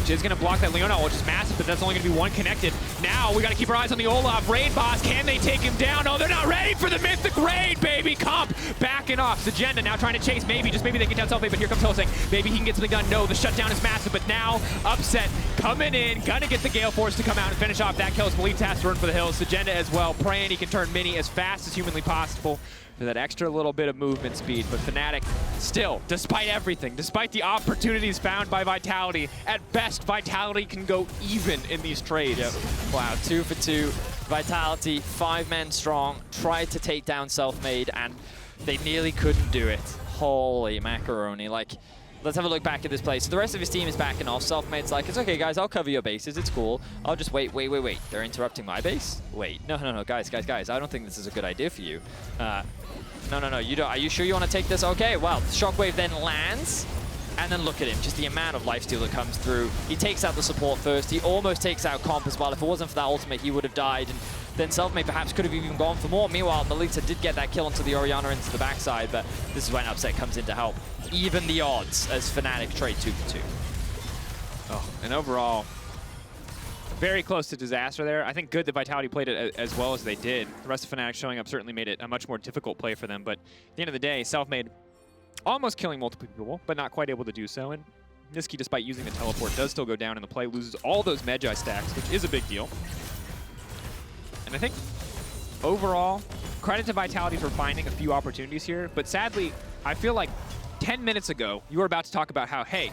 which is going to block that Leona, which is massive, but that's only going to be one connected. Now we got to keep our eyes on the Olaf. Raid boss, can they take him down? No, they're not ready for the Mythic Raid, baby! Comp backing off. Szygenda now trying to chase. Maybe, just maybe they can down Selfmade, but here comes Hylissang. Maybe he can get something done. No, the shutdown is massive, but now Upset coming in, gonna get the Gale Force to come out and finish off that kill. Milica has to run for the hills. Szygenda as well, praying he can turn Mini as fast as humanly possible for that extra little bit of movement speed. But Fnatic still, despite everything, despite the opportunities found by Vitality, at best Vitality can go even in these trades. Yep. Wow, 2 for 2. Vitality, 5 men strong, tried to take down Selfmade, and they nearly couldn't do it. Holy macaroni. Like, Let's have a look back at this play. So the rest of his team is backing off. Selfmade's like, it's okay, guys, I'll cover your bases. It's cool. I'll just wait. They're interrupting my base? Wait, no, guys. I don't think this is a good idea for you. No, you don't. Are you sure you want to take this? Okay, well, Shockwave then lands. And then look at him, just the amount of lifesteal that comes through. He takes out the support first. He almost takes out Comp as well. If it wasn't for that ultimate, he would have died. And then Selfmade perhaps could have even gone for more. Meanwhile, Milica did get that kill onto the Orianna into the backside, but this is when Upset comes in to help even the odds as Fnatic trade 2 for 2. Oh, and overall, very close to disaster there. I think good that Vitality played it as well as they did. The rest of Fnatic showing up certainly made it a much more difficult play for them, but at the end of the day, Selfmade almost killing multiple people, but not quite able to do so. And Nisqy, despite using the teleport, does still go down in the play, loses all those Magi stacks, which is a big deal. And I think overall, credit to Vitality for finding a few opportunities here. But sadly, I feel like 10 minutes ago, you were about to talk about how, hey,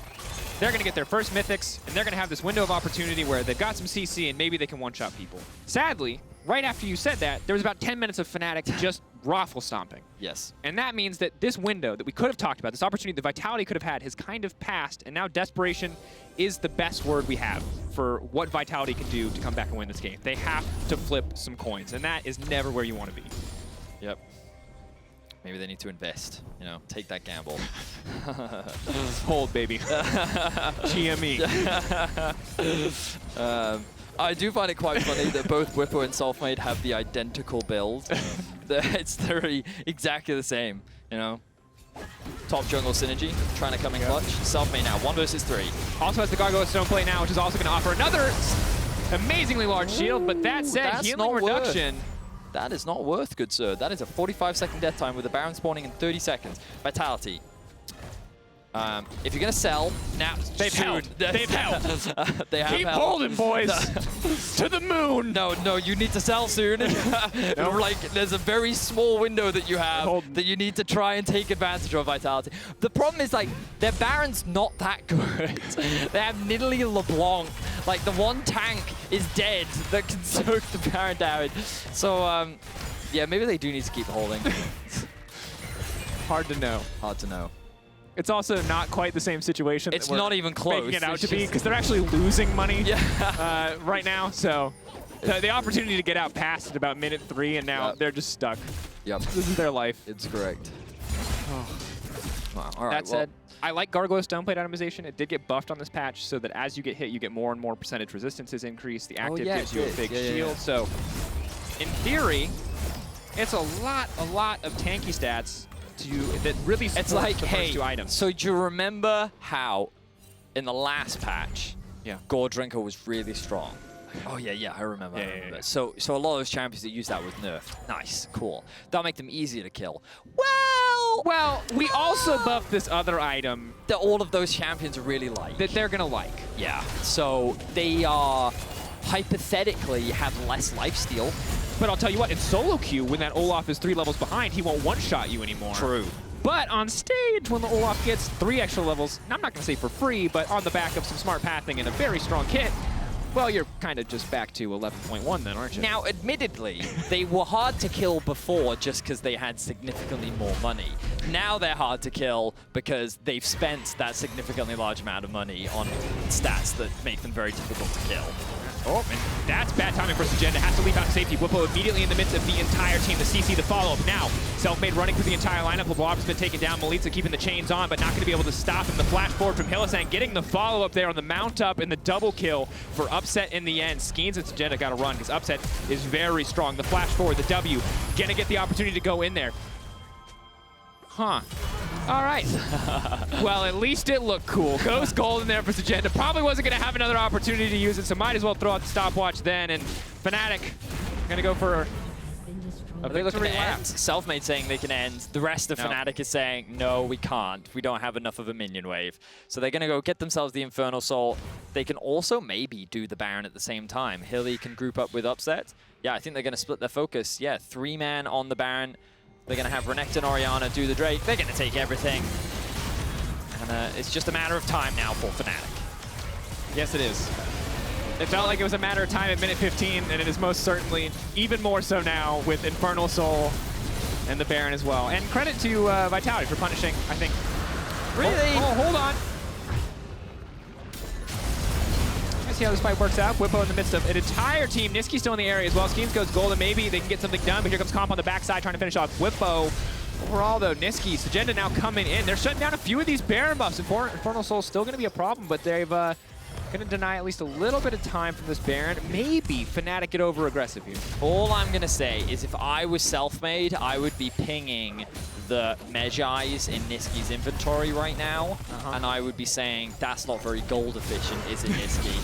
they're going to get their first Mythics, and they're going to have this window of opportunity where they've got some CC, and maybe they can one-shot people. Sadly, right after you said that, there was about 10 minutes of Fnatic just raffle stomping. Yes. And that means that this window that we could have talked about, this opportunity that Vitality could have had, has kind of passed, and now desperation is the best word we have for what Vitality can do to come back and win this game. They have to flip some coins, and that is never where you want to be. Yep. Maybe they need to invest, you know, take that gamble. Hold, baby. GME. I do find it quite funny that both Bwipo and Selfmade have the identical build. It's very exactly the same, you know. Top jungle synergy, trying to come in clutch. Selfmade now, 1 versus 3. Also has the Gargoyle Stone play now, which is also going to offer another amazingly large shield, but that said, healing reduction. That is not worth, good sir. That is a 45-second death time with the Baron spawning in 30 seconds. Vitality. If you're going to sell, now they've held. They've held. They have Keep held. holding, boys. To the moon. No, you need to sell soon. Like, there's a very small window that you have that you need to try and take advantage of, Vitality. The problem is, like, their Baron's not that good. They have Nidalee LeBlanc. Like, the one tank is dead that can soak the Baron damage. So, yeah, maybe they do need to keep holding. Hard to know. Hard to know. It's also not quite the same situation. It's not even close. Making it out to be, because they're actually losing money right now. So the opportunity to get out passed at about minute 3, and now they're just stuck. Yep. This is their life. It's correct. Oh. Wow. All right, that said, I like Gargoyle Stoneplate itemization. It did get buffed on this patch so that as you get hit, you get more and more percentage resistances increase. The active gives you a big shield. So in theory, it's a lot of tanky stats that really support it's like, the first 2 items. So do you remember how in the last patch, Gore Drinker was really strong? Oh yeah, I remember. Yeah. So a lot of those champions that use that was nerfed. Nice, cool. That'll make them easier to kill. Well, we also buffed this other item that all of those champions really like. That they're gonna like. Yeah. So they are hypothetically have less lifesteal. But I'll tell you what, in solo queue, when that Olaf is 3 levels behind, he won't one-shot you anymore. True. But on stage, when the Olaf gets 3 extra levels, I'm not going to say for free, but on the back of some smart pathing and a very strong kit, well, you're kind of just back to 11.1 then, aren't you? Now, admittedly, they were hard to kill before just because they had significantly more money. Now they're hard to kill because they've spent that significantly large amount of money on stats that make them very difficult to kill. Oh, and that's bad timing for Szygenda. Has to leave out safety. Bwipo immediately in the midst of the entire team. The CC, the follow-up now. Selfmade running through the entire lineup. LeBlanc has been taken down. Milica keeping the chains on, but not going to be able to stop him. The flash forward from Hylissang, getting the follow-up there on the mount-up and the double kill for Upset in the end. Skeanz and Szygenda got to run because Upset is very strong. The flash forward, the W, going to get the opportunity to go in there. Huh. All right. Well, at least it looked cool. Ghost gold in there for Szygenda. Probably wasn't going to have another opportunity to use it, so might as well throw out the stopwatch then. And Fnatic going to go for a victory lap. Selfmade saying they can end. The rest of Fnatic is saying, no, we can't. We don't have enough of a minion wave. So they're going to go get themselves the Infernal Soul. They can also maybe do the Baron at the same time. Hilly can group up with Upset. Yeah, I think they're going to split their focus. Yeah, 3-man on the Baron. They're going to have Renekton, Orianna do the Drake. They're going to take everything. And it's just a matter of time now for Fnatic. Yes, it is. It felt like it was a matter of time at minute 15, and it is most certainly even more so now with Infernal Soul and the Baron as well. And credit to Vitality for punishing, I think, Really? Oh, hold on. Let's see how this fight works out. Bwipo in the midst of an entire team. Nisqy still in the area as well. Skeanz goes gold, and maybe they can get something done, but here comes Comp on the backside trying to finish off Bwipo. Overall, though, Nisqy, Szygenda now coming in. They're shutting down a few of these Baron buffs. Infernal Soul's still going to be a problem, but they've going to deny at least a little bit of time from this Baron. Maybe Fnatic get over aggressive here. All I'm going to say is if I was Selfmade, I would be pinging the Medjais in Nisqy's inventory right now, and I would be saying, that's not very gold efficient, is it, Nisqy?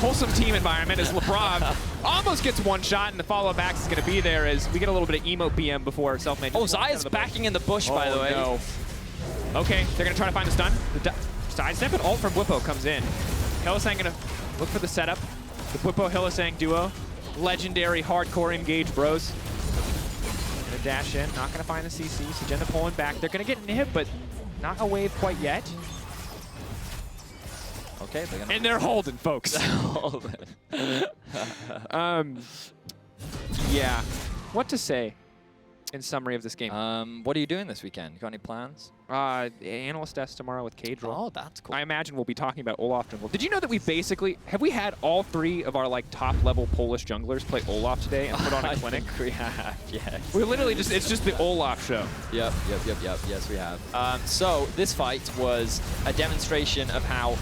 Wholesome team environment as Labrov almost gets one shot, and the follow-up axe is going to be there as we get a little bit of emo BM before Selfmade. Oh, Xayah's backing in the bush, by the way. No. Okay, they're going to try to find the stun. The sidestep and ult from Bwipo comes in. Hylissang going to look for the setup. The Bwipo-Hylissang duo. Legendary hardcore engage bros. Going to dash in, not going to find the CC. Szygenda pulling back. They're going to get nib, but not a wave quite yet. Okay, and they're holding, folks. Yeah. What to say in summary of this game? What are you doing this weekend? You got any plans? Analyst desk tomorrow with Kadril. Oh, that's cool. I imagine we'll be talking about Olaf jungle. Did you know that we basically, have we had all three of our like top level Polish junglers play Olaf today and put on a clinic? I think we have, yes. We're literally just, it's just the Olaf show. Yep. Yes, we have. So this fight was a demonstration of how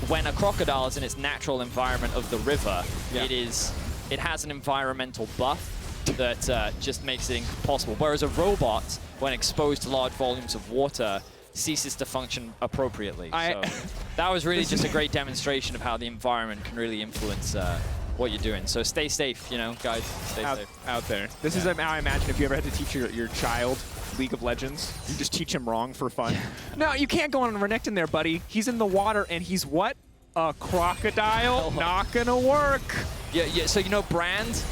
when a crocodile is in its natural environment of the river, it has an environmental buff that just makes it impossible. Whereas a robot, when exposed to large volumes of water, ceases to function appropriately. So that was really just a great demonstration of how the environment can really influence what you're doing. So stay safe, you know, guys. Stay safe. Out there. This is how I imagine if you ever had to teach your child League of Legends, you just teach him wrong for fun. No, you can't go on Renekton there, buddy. He's in the water, and he's what? A crocodile? Not gonna work. Yeah, so you know Brand?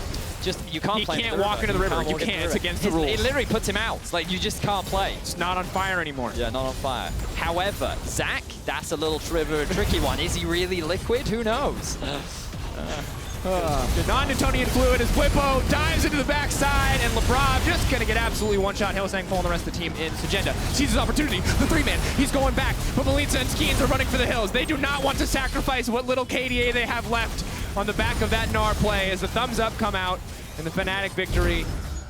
Just, you can't play. He can't walk into the river. You can't. It's against the rules. It literally puts him out. It's like, you just can't play. It's not on fire anymore. Yeah, not on fire. However, Zach, that's a little tricky one. Is he really liquid? Who knows? The non-Newtonian fluid as Bwipo dives into the backside, and Labrov just going to get absolutely one-shot. Hylissang pulling the rest of the team in. Szygenda sees his opportunity. The three-man, he's going back, but Milica and Skeanz are running for the hills. They do not want to sacrifice what little KDA they have left on the back of that Gnar play as the thumbs up come out, and the Fnatic victory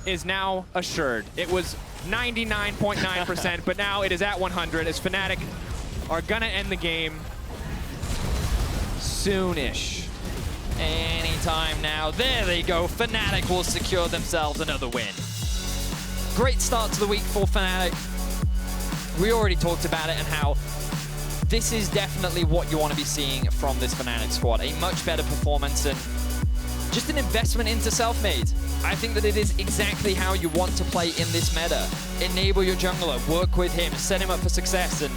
is now assured. It was 99.9%, but now it is at 100 as Fnatic are going to end the game soonish. Anytime now. There they go. Fnatic will secure themselves another win. Great start to the week for Fnatic. We already talked about it and how this is definitely what you want to be seeing from this Fnatic squad. A much better performance and just an investment into Selfmade. I think that it is exactly how you want to play in this meta. Enable your jungler, work with him, set him up for success, and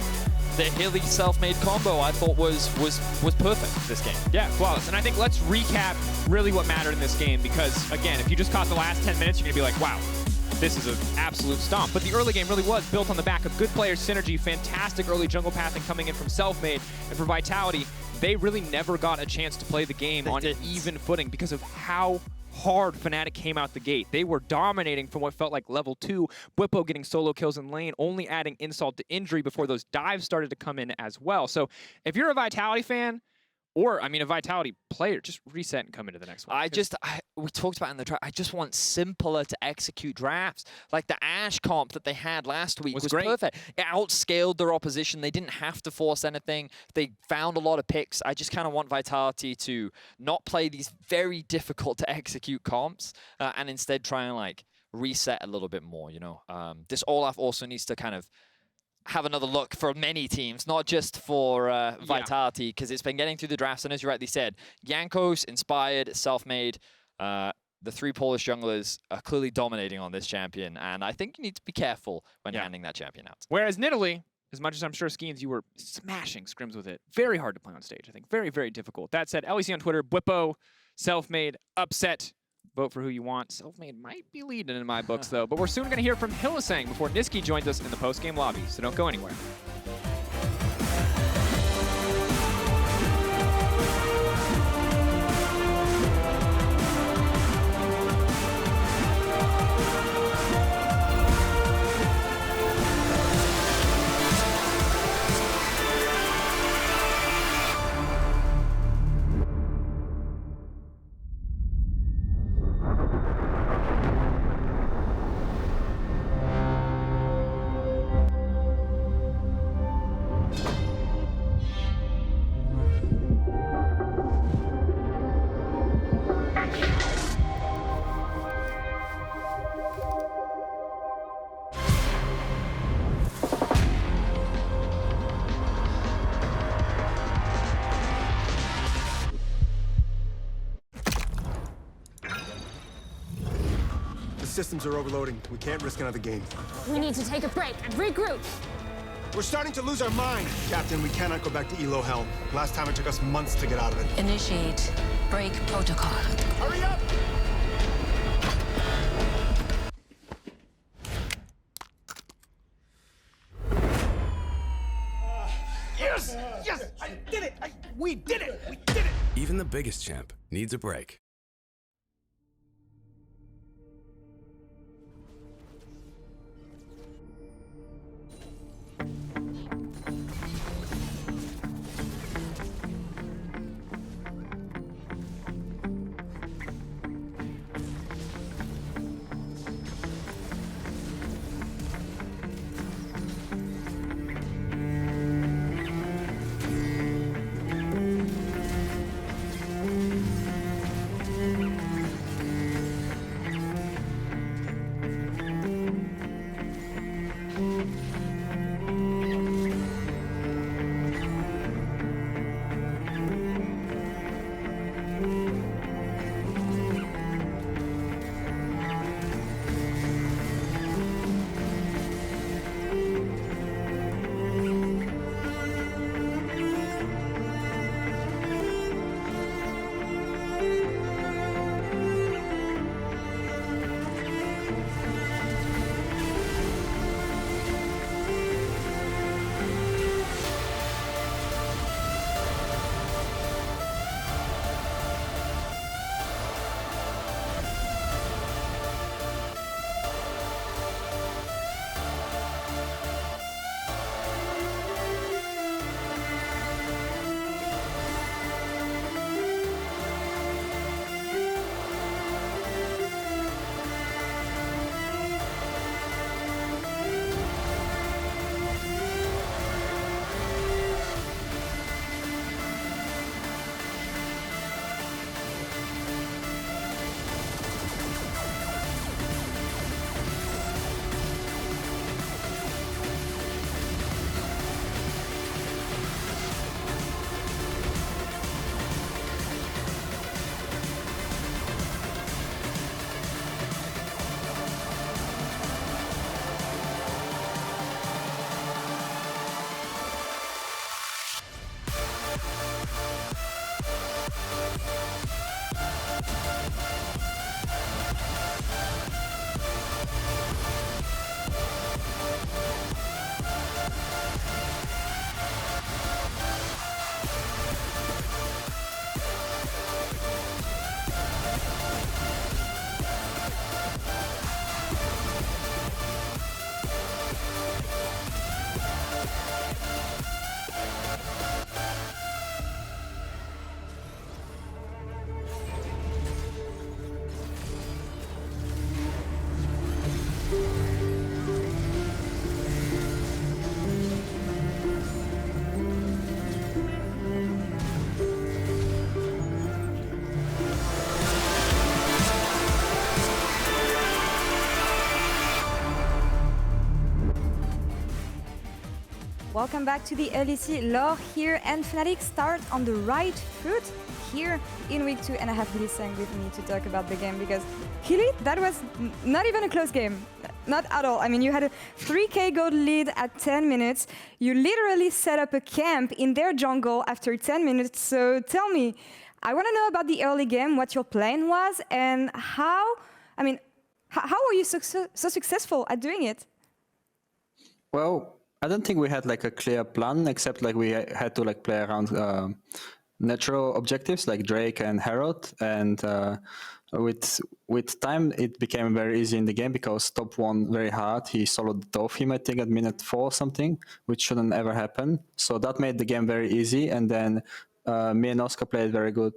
the Hilly Selfmade combo I thought was perfect this game. Yeah, flawless. And I think let's recap really what mattered in this game because, again, if you just caught the last 10 minutes, you're going to be like, wow, this is an absolute stomp. But the early game really was built on the back of good player synergy, fantastic early jungle pathing coming in from Selfmade, and for Vitality, they really never got a chance to play the game on an even footing because of how hard Fnatic came out the gate. They were dominating from what felt like level 2. Bwipo getting solo kills in lane, only adding insult to injury before those dives started to come in as well. So if you're a Vitality fan, or, I mean, a Vitality player, just reset and come into the next one. We talked about in the draft, I just want simpler to execute drafts. Like the Ashe comp that they had last week was perfect. It outscaled their opposition. They didn't have to force anything. They found a lot of picks. I just kind of want Vitality to not play these very difficult to execute comps and instead try and like reset a little bit more, you know. This Olaf also needs to kind of have another look for many teams, not just for Vitality, because it's been getting through the drafts, and as you rightly said, Jankos, Inspired, Selfmade, the three Polish junglers are clearly dominating on this champion, and I think you need to be careful when handing that champion out. Whereas Nidalee, as much as I'm sure Skeanz, you were smashing scrims with it, very hard to play on stage, I think. Very, very difficult. That said, LEC on Twitter, Bwipo, Selfmade, upset. Vote for who you want. Selfmade might be leading in my books, though. But we're soon going to hear from Hylissang before Nisqy joins us in the post-game lobby, so don't go anywhere. systems are overloading. We can't risk another game. We need to take a break and regroup. We're starting to lose our mind. Captain, we cannot go back to Elo Hell. Last time it took us months to get out of it. Initiate break protocol. Hurry up! Yes! Yes! I did it! We did it! We did it! Even the biggest champ needs a break. Welcome back to the LEC. Laure here, and Fnatic start on the right foot here in week 2, and I have Hylissang with me to talk about the game, because Hyli, that was not even a close game. Not at all. I mean, you had a 3k gold lead at 10 minutes. You literally set up a camp in their jungle after 10 minutes. So tell me, I want to know about the early game, what your plan was, and how were you so successful at doing it? Well, I don't think we had like a clear plan, except like we had to like play around natural objectives like Drake and Herald, and with time it became very easy in the game because top won very hard. He soloed the top him, I think, at minute 4 or something, which shouldn't ever happen. So that made the game very easy, and then me and Oscar played very good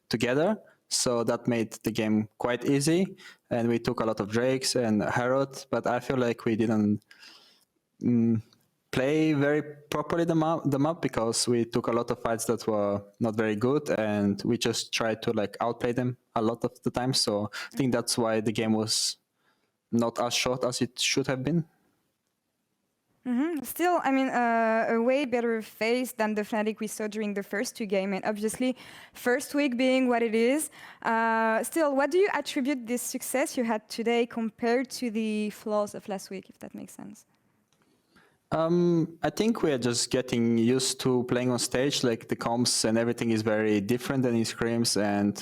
together. So that made the game quite easy, and we took a lot of Drakes and Herald, but I feel like we didn't play very properly the map because we took a lot of fights that were not very good, and we just tried to like outplay them a lot of the time. So I think that's why the game was not as short as it should have been. Still, I mean, a way better phase than the Fnatic we saw during the first two games, and obviously, first week being what it is. Still, what do you attribute this success you had today compared to the flaws of last week, if that makes sense? I think we are just getting used to playing on stage. Like the comps and everything is very different than in scrims, and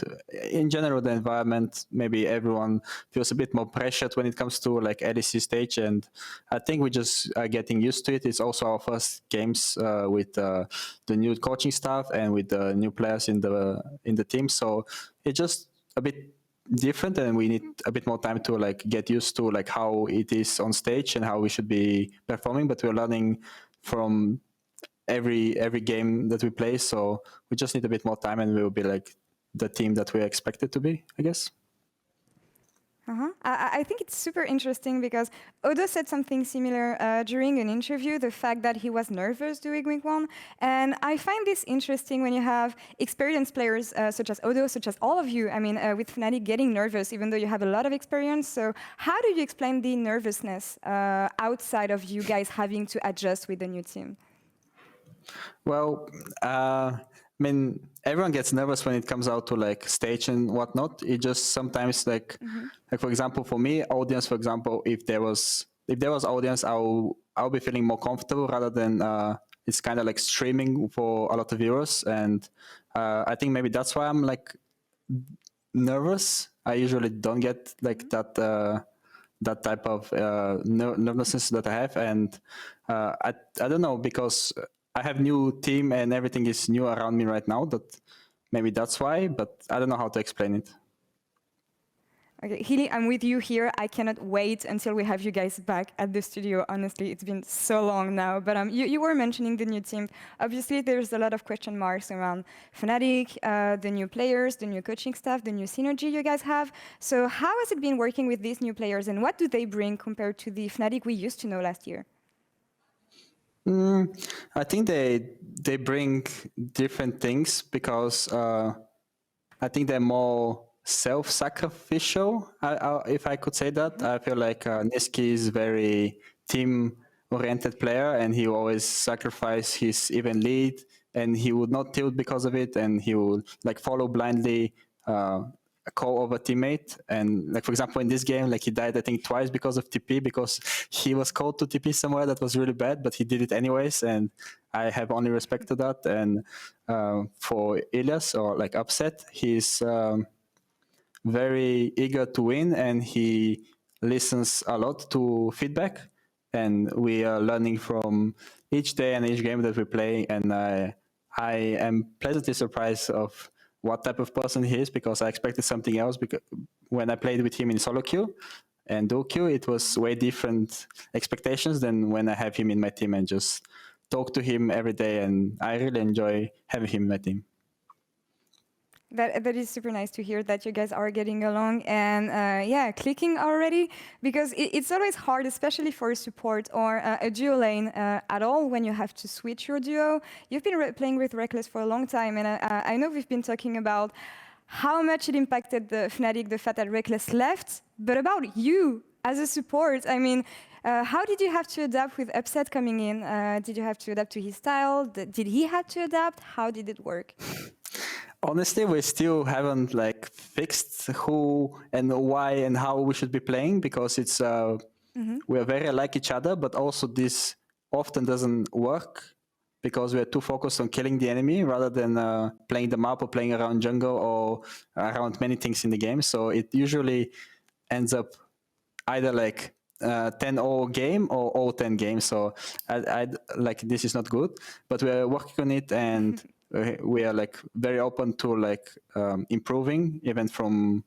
in general, the environment. Maybe everyone feels a bit more pressured when it comes to like ADC stage, and I think we just are getting used to it. It's also our first games with the new coaching staff and with the new players in the team, so it's just a bit different, and we need a bit more time to like get used to like how it is on stage and how we should be performing. But we're learning from every game that we play, so we just need a bit more time, and we will be like the team that we're expected to be, I guess. I think it's super interesting because Odo said something similar during an interview, the fact that he was nervous doing week one. And I find this interesting when you have experienced players such as Odo, such as all of you, I mean, with Fnatic getting nervous, even though you have a lot of experience. So how do you explain the nervousness outside of you guys having to adjust with the new team? Well, I mean, everyone gets nervous when it comes out to like stage and whatnot. It just sometimes like for example, for me, audience, for example, if there was audience, I'll be feeling more comfortable rather than it's kind of like streaming for a lot of viewers. And I think maybe that's why I'm like nervous. I usually don't get like that type of nervousness that I have, and I don't know, because I have new team and everything is new around me right now. That maybe that's why, but I don't know how to explain it. Okay, Hyli, I'm with you here. I cannot wait until we have you guys back at the studio. Honestly, it's been so long now. But you were mentioning the new team. Obviously, there's a lot of question marks around Fnatic, the new players, the new coaching staff, the new synergy you guys have. So how has it been working with these new players, and what do they bring compared to the Fnatic we used to know last year? I think they bring different things because I think they're more self-sacrificial, if I could say that. I feel like Nisqy is very team-oriented player, and he always sacrifice his even lead, and he would not tilt because of it, and he would like follow blindly a call over teammate. And like for example, in this game, like he died I think twice because of TP, because he was called to TP somewhere that was really bad, but he did it anyways, and I have only respect to that. And for Ilias, or like Upset, he's very eager to win, and he listens a lot to feedback, and we are learning from each day and each game that we play. And I am pleasantly surprised of what type of person he is, because I expected something else. Because when I played with him in solo queue and duo queue, it was way different expectations than when I have him in my team and just talk to him every day. And I really enjoy having him in my team. That is super nice to hear that you guys are getting along and yeah, clicking already, because it's always hard, especially for a support or a duo lane at all, when you have to switch your duo. You've been playing with Rekkles for a long time, and I know we've been talking about how much it impacted the Fnatic, the fact that Rekkles left, but about you as a support, I mean, how did you have to adapt with Upset coming in? Did you have to adapt to his style? Did he have to adapt? How did it work? Honestly, we still haven't like fixed who and why and how we should be playing, because it's we are very like each other, but also this often doesn't work because we are too focused on killing the enemy rather than playing the map or playing around jungle or around many things in the game. So it usually ends up either like 10-0 game or 0-10 game. So I like, this is not good, but we are working on it, and we are like very open to like improving, even from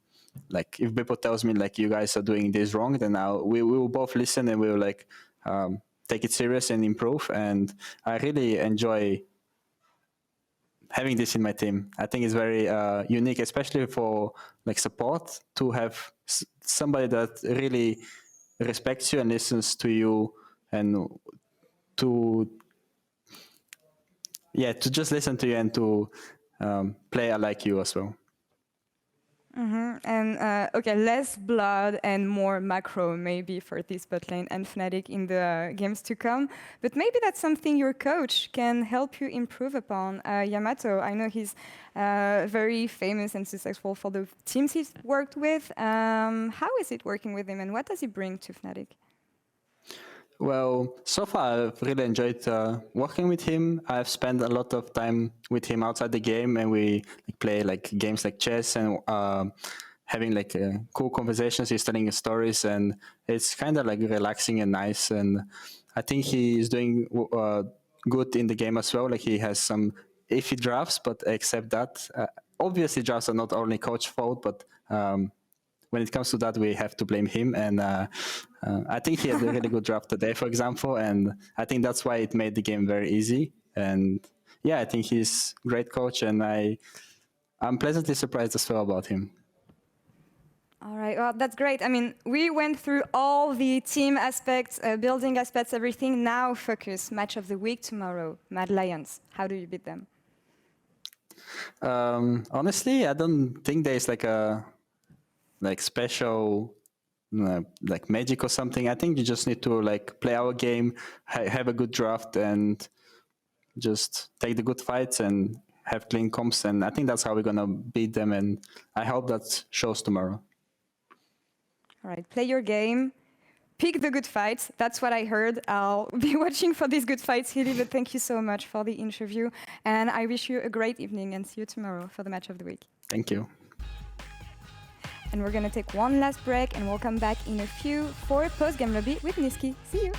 like if Bwipo tells me like you guys are doing this wrong, then we will both listen and we will like take it serious and improve. And I really enjoy having this in my team. I think it's very unique, especially for like support, to have somebody that really respects you and listens to you, and to just listen to you and to play like you as well. And okay, less blood and more macro maybe for this bot lane and Fnatic in the games to come. But maybe that's something your coach can help you improve upon. Yamato, I know he's very famous and successful for the teams he's worked with. How is it working with him and what does he bring to Fnatic? Well, so far I've really enjoyed working with him. I've spent a lot of time with him outside the game, and we play like games like chess and having like cool conversations. He's telling us stories, and it's kind of like relaxing and nice. And I think he is doing good in the game as well. Like he has some iffy drafts, but except that, obviously drafts are not only coach fault, but when it comes to that, we have to blame him. And I think he had a really good draft today, for example. And I think that's why it made the game very easy. And yeah, I think he's a great coach. And I'm pleasantly surprised as well about him. All right, well, that's great. I mean, we went through all the team aspects, building aspects, everything. Now focus, match of the week tomorrow, Mad Lions. How do you beat them? Honestly, I don't think there's like a special like magic or something. I think you just need to like play our game, have a good draft, and just take the good fights and have clean comps. And I think that's how we're gonna beat them. And I hope that shows tomorrow. All right, play your game, pick the good fights. That's what I heard. I'll be watching for these good fights, Hilly, but thank you so much for the interview. And I wish you a great evening and see you tomorrow for the match of the week. Thank you. And we're going to take one last break and we'll come back in a few for post-game lobby with Nisqy. See you.